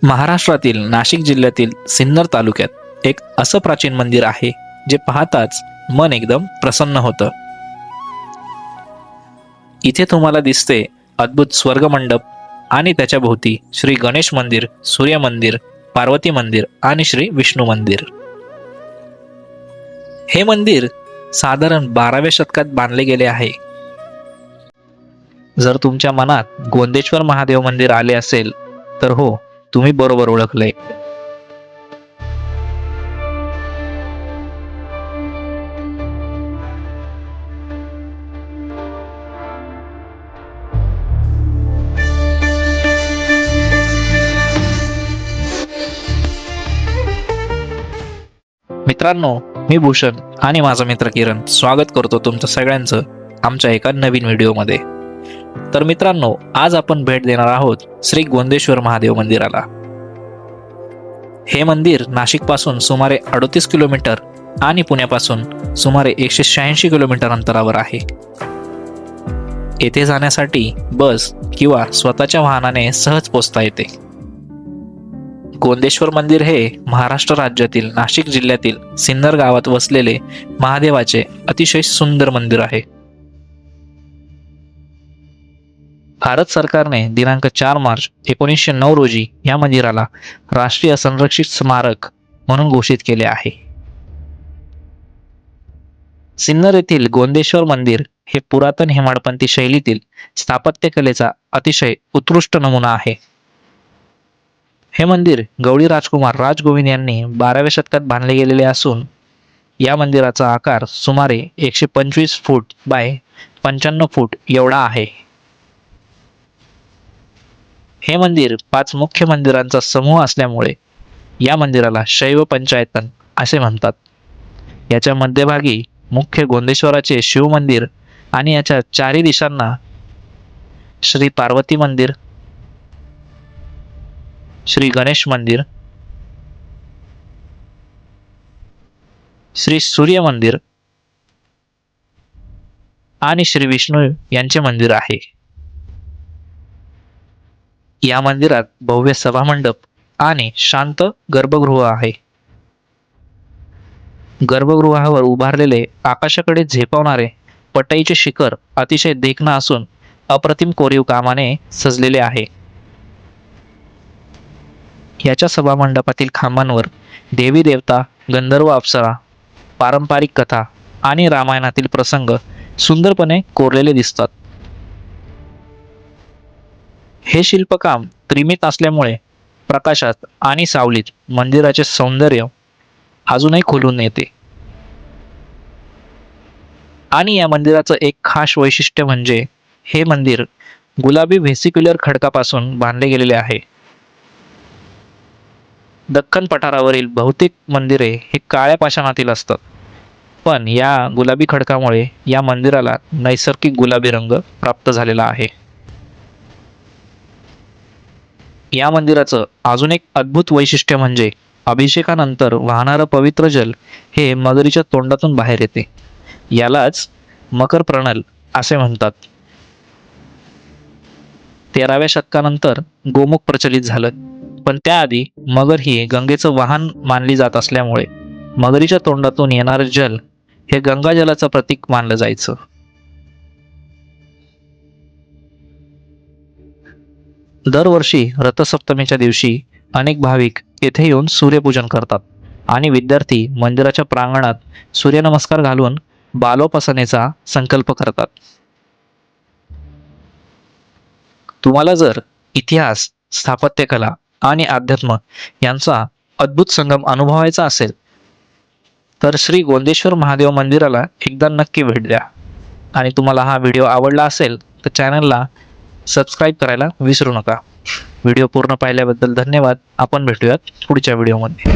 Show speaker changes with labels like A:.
A: महाराष्ट्रातील नाशिक जिल्ह्यातील सिन्नर तालुक्यात एक असं प्राचीन मंदिर आहे जे पाहताच मन एकदम प्रसन्न होतं. इथे तुम्हाला दिसते अद्भुत स्वर्ग मंडप आणि त्याच्या भोवती श्री गणेश मंदिर, सूर्य मंदिर, पार्वती मंदिर आणि श्री विष्णू मंदिर. हे मंदिर साधारण 12व्या शतकात बांधले गेले आहे. जर तुमच्या मनात गोंदेश्वर महादेव मंदिर आले असेल तर हो, तुम्ही बरोबर ओळखले. मित्रांनो, मी भूषण आणि माझा मित्र किरण स्वागत करतो तुमचं सगळ्यांचं आमच्या एका नवीन व्हिडिओमध्ये. तर मित्रांनो, आज आपण भेट देणार आहोत श्री गोंदेश्वर महादेव मंदिराला. हे मंदिर नाशिक पासून सुमारे 38 किलोमीटर आणि पुण्यापासून सुमारे 186 किलोमीटर अंतरावर आहे. येथे जाण्यासाठी बस किंवा स्वतःच्या वाहनाने सहज पोहोचता येते. गोंदेश्वर मंदिर हे महाराष्ट्र राज्यातील नाशिक जिल्ह्यातील सिन्नर गावात वसलेले महादेवाचे अतिशय सुंदर मंदिर आहे. भारत सरकारने दिनांक 4 मार्च 1909 रोजी या मंदिराला राष्ट्रीय संरक्षित स्मारक म्हणून घोषित केले आहे. सिन्नर येथील गोंदेश्वर मंदिर हे पुरातन हेमाडपंथी शैलीतील स्थापत्यकलेचा अतिशय उत्कृष्ट नमुना आहे. हे मंदिर गवळी राजकुमार राजगोविंद यांनी 12व्या शतकात बांधले गेलेले असून या मंदिराचा आकार सुमारे 125 फूट बाय 95 फूट एवढा आहे. हे मंदिर 5 मुख्य मंदिरांचा समूह असल्यामुळे या मंदिराला शैव पंचायतन असे म्हणतात. याच्या मध्यभागी मुख्य गोंदेश्वराचे शिव मंदिर आणि याच्या चारी दिशांना श्री पार्वती मंदिर, श्री गणेश मंदिर, श्री सूर्य मंदिर आणि श्री विष्णू यांचे मंदिर आहे. या मंदिरात भव्य सभामंडप आणि शांत गर्भगृह आहे. गर्भगृहावर उभारलेले आकाशाकडे झेपावणारे पटईचे शिखर अतिशय देखणा असून अप्रतिम कोरीव कामाने सजलेले आहे. याच्या सभामंडपातील खांबांवर देवी देवता, गंधर्व अप्सरा, पारंपरिक कथा आणि रामायणातील प्रसंग सुंदरपणे कोरलेले दिसतात. हे शिल्पकाम त्रिमित असल्यामुळे प्रकाशात आणि सावलीत मंदिराचे सौंदर्य अजूनही खुलून येते. आणि या मंदिराचं एक खास वैशिष्ट्य म्हणजे हे मंदिर गुलाबी व्हेसिक्युलर खडकापासून बांधले गेलेले आहे. दख्खन पठारावरील बहुतेक मंदिरे हे काळ्या पाषाणातील असतात, पण या गुलाबी खडकामुळे या मंदिराला नैसर्गिक गुलाबी रंग प्राप्त झालेला आहे. या मंदिराचं अजून एक अद्भुत वैशिष्ट्य म्हणजे अभिषेकानंतर वाहणारं पवित्र जल हे मगरीच्या तोंडातून बाहेर येते. यालाच मकर प्रणल असे म्हणतात. 13व्या शतकानंतर गोमुख प्रचलित झालं, पण त्याआधी मगर ही गंगेचं वाहन मानली जात असल्यामुळे मगरीच्या तोंडातून येणारं जल हे गंगाजलाचं प्रतीक मानलं जायचं. दरवर्षी रथसप्तमीच्या दिवशी अनेक भाविक येथे येऊन सूर्यपूजन करतात आणि विद्यार्थी मंदिराच्या प्रांगणात सूर्यनमस्कार घालून बालोपासनेचा संकल्प करतात. तुम्हाला जर इतिहास, स्थापत्यकला आणि अध्यात्म यांचा अद्भुत संगम अनुभवायचा असेल तर श्री गोंदेश्वर महादेव मंदिराला एकदा नक्की भेट द्या. आणि तुम्हाला हा व्हिडिओ आवडला असेल तर चॅनलला सबस्क्राईब करायला विसरू नका. व्हिडिओ पूर्ण पाहिल्याबद्दल धन्यवाद. आपण भेटूयात पुढच्या व्हिडिओमध्ये.